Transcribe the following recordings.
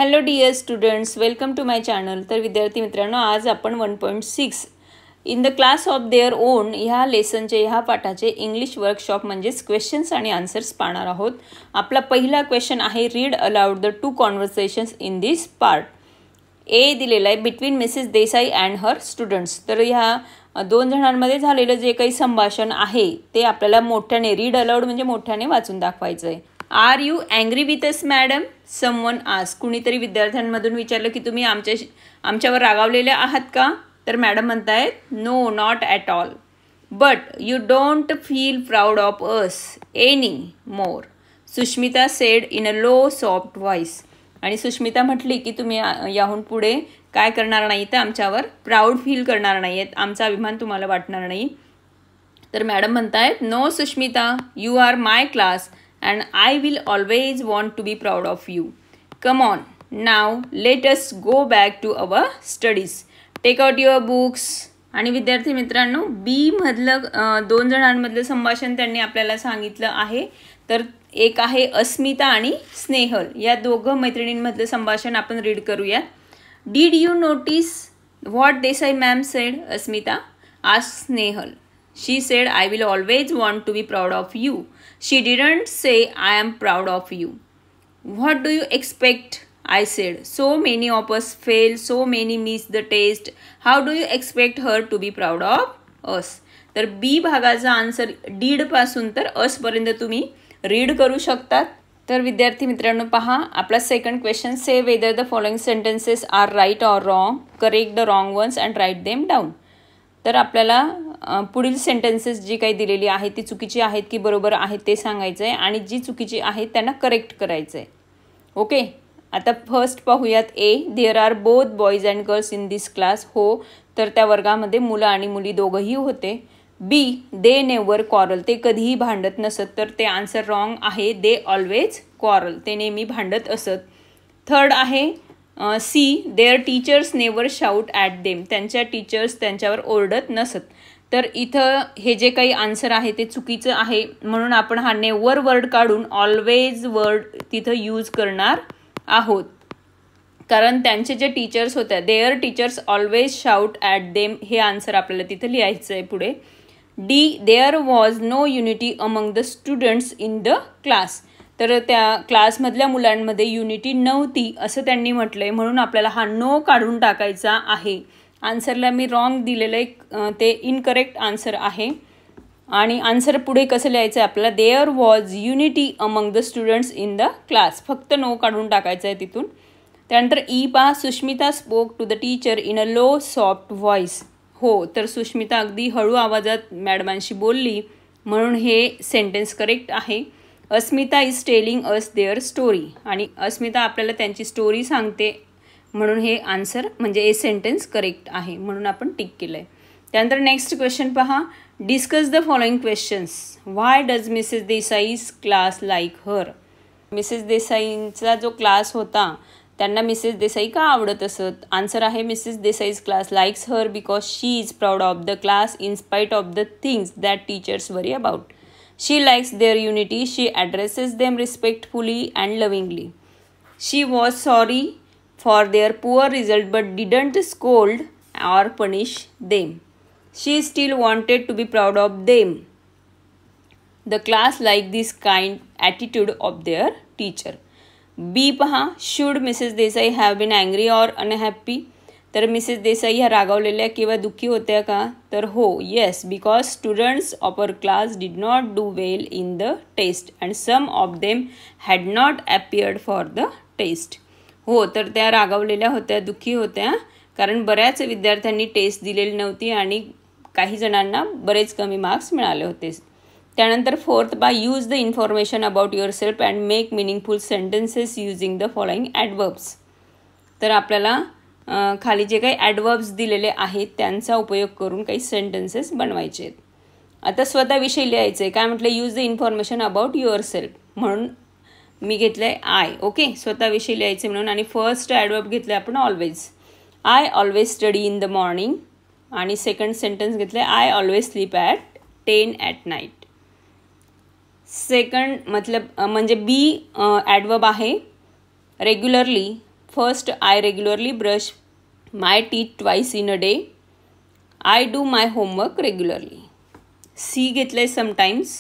Hello dear students, welcome to my channel. तर विद्यार्थी मित्रांनो, आज आपण 1.6 in the class of their own ह्या लेसनचे ह्या पाठाचे इंग्लिश वर्कशॉप म्हणजेच क्वेश्चन्स आणि आन्सर्स पाहणार आहोत. आपला पहिला क्वेश्चन आहे, read aloud the two conversations in this part. A दिलेला आहे, between Mrs Desai and her students. तर ह्या दोन जणांमध्ये झालेलं जे काही संभाषण आहे ते आपल्याला मोठ्याने रीड अलाउड म्हणजे मोठ्याने वाचून दाखवायचं आहे. Are you angry with us madam, someone ask. कुणीतरी विद्यार्थ्यांमधून विचारलं की तुम्ही आमच्यावर रागावलेले आहात का? तर मॅडम म्हणतायत, no not at all, but you don't feel proud of us any more, Sushmita said in a low soft voice. आणि सुष्मिता म्हटली की तुम्ही याहून पुढे काय करणार नाही, तर आमच्यावर प्राऊड फील करणार नाही आहेत, आमचा अभिमान तुम्हाला वाटणार नाही. तर मॅडम म्हणतायत, no Sushmita, you are my class and I will always want to be proud of you. Come on, now let us go back to our studies. Take out your books. आणि विद्यार्थी मित्रांनो, बी मधलं दोन जणांमधलं संभाषण त्यांनी आपल्याला सांगितलं आहे. तर एक आहे अस्मिता आणि स्नेहल, या दोघं मैत्रिणींमधलं संभाषण आपण रीड करूया. Did you notice what Desai ma'am said? Asmita asked Snehal. She said, I will always want to be proud of you. She didn't say, I am proud of you. What do you expect? I said, so many of us fail, so many miss the test. How do you expect her to be proud of us? तर बी भागाचा answer did पासून तर अस पर्यंत तुम्ही read करू शकतात. तर विद्यार्थी मित्रांनो पहा, आपला second question, say whether the following sentences are right or wrong, correct the wrong ones and write them down. तर आपल्याला पुढील सेंटेन्सेस जी काही दिलेली आहेत ती चुकीची आहेत की बरोबर आहेत ते सांगायचं आहे, आणि जी चुकीची आहेत त्यांना करेक्ट करायचं आहे. ओके, आता फर्स्ट पाहूयात. A, there are both boys and girls in this class. हो, तर त्या वर्गामध्ये मुलं आणि मुली दोघंही होते. बी, दे नेवर क्वारल, ते कधीही भांडत नसत. तर ते आन्सर रॉंग आहे, दे ऑलवेज क्वारल, ते नेहमी भांडत असत. थर्ड आहे C, their teachers never shout at them, त्यांच्या टीचर्स त्यांच्यावर ओरडत नसत. तर इथं हे जे काही आन्सर आहे ते चुकीचं आहे, म्हणून आपण हा नेवर वर्ड काढून ऑलवेज वर्ड तिथं यूज करणार आहोत. कारण त्यांचे जे टीचर्स होत्या, their teachers always shout at them, हे आन्सर आपल्याला तिथं लिहायचं आहे पुढे. D, there was no unity among the students in the class. तर त्या क्लासमधल्या मुलांमध्ये युनिटी नव्हती असं त्यांनी म्हटलं आहे, म्हणून आपल्याला हा नो काढून टाकायचा आहे. आन्सरला मी रॉंग दिलेलं आहे, ते इनकरेक्ट आन्सर आहे. आणि आन्सर पुढे कसं लिहायचं आहे आपल्याला, there was unity among the students in the class, फक्त नो काढून टाकायचं आहे तिथून. त्यानंतर ई पहा, Sushmita spoke to the teacher in a low soft voice. हो, तर सुष्मिता अगदी हळू आवाजात मॅडमांशी बोलली, म्हणून हे सेंटेन्स करेक्ट आहे. Asmita is telling us their story, आणि अस्मिता आपल्याला त्यांची स्टोरी सांगते, म्हणून हे आन्सर म्हणजे हे सेंटेन्स करेक्ट आहे, म्हणून आपण टिक केलं आहे. त्यानंतर नेक्स्ट क्वेश्चन पहा, discuss the following questions. Why does Mrs Desai's class like her. Mrs देसाईंचा जो क्लास होता त्यांना मिसेस देसाई का आवडत असत. आन्सर आहे, Mrs Desai's class likes her because she is proud of the class in spite of the things that teachers worry about. She likes their unity. She addresses them respectfully and lovingly. She was sorry for their poor result but didn't scold or punish them. She still wanted to be proud of them. The class liked this kind attitude of their teacher. B पहा, should Mrs. Desai have been angry or unhappy? तर Mrs Desai ह्या रागावलेल्या किंवा दुःखी होत्या का? तर हो, yes, because students of our class did not do well in the test and some of them had not appeared for the test. हो, तर त्या रागावलेल्या होत्या, दुःखी होत्या, कारण बऱ्याच विद्यार्थ्यांनी टेस्ट दिलेली नव्हती आणि काही जणांना बरेच कमी मार्क्स मिळाले होते. त्यानंतर फोर्थ बा, use the information about yourself and make meaningful sentences using the following adverbs. तर आपल्याला खाली जे काही ॲडवर्ब्स दिलेले आहेत त्यांचा उपयोग करून काही सेंटेन्सेस बनवायचे आहेत. आता स्वतःविषयी लिहायचं आहे. काय म्हटलं, use the information about your self, म्हणून मी घेतलं आहे आय. ओके, स्वतःविषयी लिहायचं म्हणून. आणि फर्स्ट ॲडवर्ब घेतलं आहे आपण always. I always study in the morning. आणि सेकंड सेंटेन्स घेतलं आहे, I always sleep at 10 at night. Second मतलब म्हणजे बी ॲडवर्ब आहे regularly, first, I regularly brush my teeth twice in a day. I do my homework regularly. C घेतलं sometimes.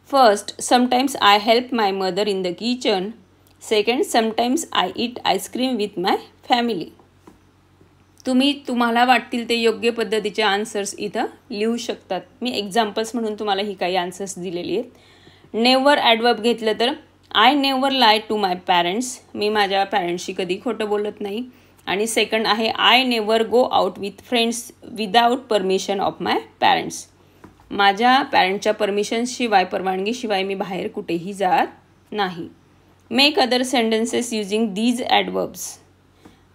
First, sometimes I help my mother in the kitchen. Second, sometimes I eat ice cream with my family. तुम्ही तुम्हाला वाटतील ते योग्य पद्धतीचे answers इथं लिहू शकतात. मी एक्झाम्पल्स म्हणून तुम्हाला ही काही आन्सर्स दिलेली आहेत. नेवर ॲडवर्ब घेतलं तर I never lie to my parents. मी माझ्या पॅरेंट्सशी कधी खोटं बोलत नाही. आणि सेकंड आहे I never go out with friends without permission of my parents. माझ्या पॅरेंट्सच्या परमिशनशिवाय, परवानगीशिवाय मी बाहेर कुठेही जात नाही. Make other sentences using these adverbs.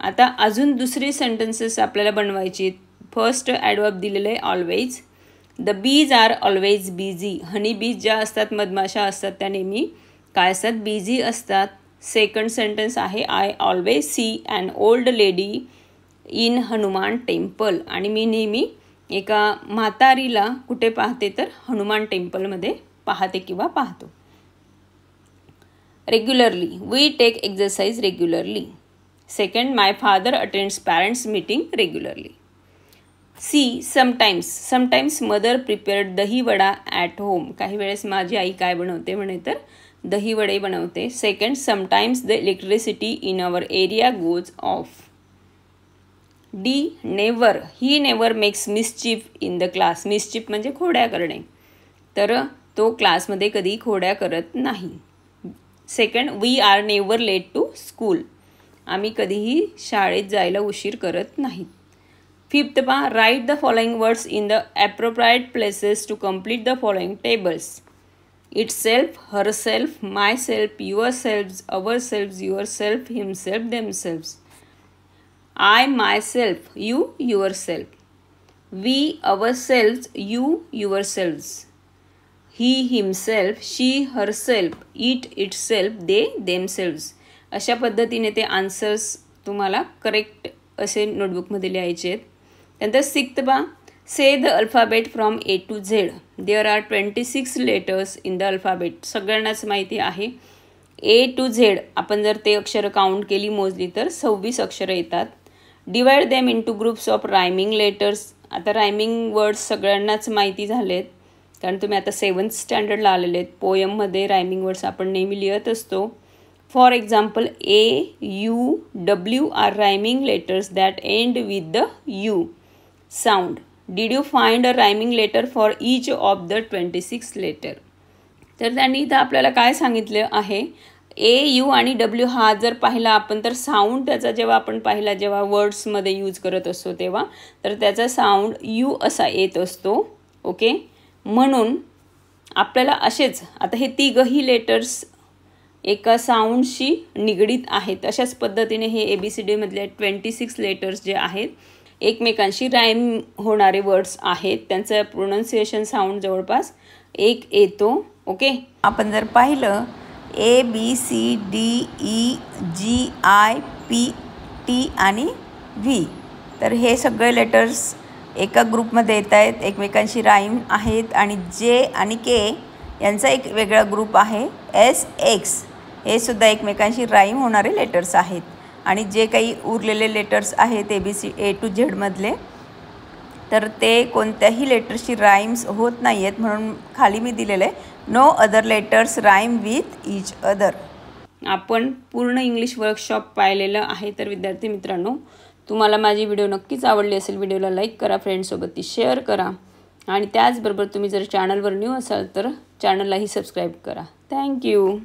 आता अजून दुसरी सेंटेन्सेस आपल्याला बनवायची. फर्स्ट ॲडवर्ब दिलेलं आहे always. The bees are always busy. हनी बीज ज्या असतात, मधमाशा असतात, त्या नेहमी काय असतात, बिझी असतात. सेकंड सेंटेन्स आहे I always see an old lady in Hanuman temple. आणि मी नेहमी एका म्हातारीला कुठे पाहते तर हनुमान टेम्पलमध्ये पाहते किंवा पाहतो. Regularly, we take exercise regularly. Second, my father attends parents meeting regularly. C, sometimes. Sometimes mother prepared dahi vada at home. काही वेळेस माझी आई काय बनवते म्हणे तर दही वडे बनवते. Second, sometimes the electricity in our area goes off. D, never. He never makes मिसचिफ in the class. मिसचिफ म्हणजे खोड्या करणे. तर तो क्लासमध्ये कधी खोड्या करत नाही. Second, we are never late to school. आम्ही कधीही शाळेत जायला उशीर करत नाहीत. फिफ्थ पहा, write the following words in the appropriate places to complete the following tables. Itself, herself, myself, yourselves, ourselves, yourself, himself, themselves. I myself, you yourself. We ourselves, you yourselves. He himself, she herself, it itself, they themselves. अशा पद्धतीने ते answers तुम्हाला correct असे नोटबुकमध्ये लिहायचे आहेत. त्यानंतर sixth पहा, say the alphabet from A to Z. There are 26 letters in the alphabet. सगळ्यांनाच माहिती आहे ए टू झेड. आपण जर ते अक्षरं काउंट केली, मोजली तर 26 अक्षरं येतात. Divide them into groups of rhyming letters. आता रायमिंग वर्ड्स सगळ्यांनाच माहिती झालेत, कारण तुम्ही आता 7th स्टँडर्डला आलेले आहेत. पोयममध्ये रायमिंग वर्ड्स आपण नेहमी लिहत असतो. For example, A, U, W are rhyming letters that end with the U sound. Did you find a rhyming letter for each of the 26 letter. तर त्यांनी इथं आपल्याला काय सांगितलं आहे, ए, यू आणि डब्ल्यू हा जर पाहिला आपण तर साऊंड त्याचा जेव्हा आपण पाहिला, जेव्हा वर्ड्समध्ये यूज करत असतो तेव्हा, तर त्याचा साऊंड यू असा येत असतो. ओके, म्हणून आपल्याला असेच आता हे तिघही लेटर्स एका साऊंडशी निगडीत आहेत. अशाच पद्धतीने हे ABCD मधले 26 लेटर्स जे आहेत एकमेकांशी राईम होणारे वर्ड्स आहेत. त्यांचं प्रोनाऊन्सिएशन साऊंड जवळपास एक येतो. ओके, आपण जर पाहिलं ABCDEGIPT आणि V, तर हे सगळे लेटर्स एका ग्रुपमध्ये येत आहेत, एकमेकांशी राईम आहेत. आणि J आणि K यांचा एक वेगळा ग्रुप आहे SX. हे सुद्धा एकमेकांशी राईम होणारे लेटर्स आहेत. आणि जे काही उरलेले लेटर्स आहेत ABC A to Z मधले, तर ते कोणत्याही लेटर्सची राईम्स होत नाही आहेत. म्हणून खाली मी दिलेलं आहे no other letters rhyme with each other. आपण पूर्ण इंग्लिश वर्कशॉप पाहिलेलं आहे. तर विद्यार्थी मित्रांनो, तुम्हाला माझी व्हिडिओ नक्कीच आवडली असेल. व्हिडिओला लाईक करा, फ्रेंड्ससोबत ती शेअर करा. आणि त्याचबरोबर तुम्ही जर चॅनलवर न्यू असाल तर चॅनललाही सबस्क्राईब करा. थँक्यू.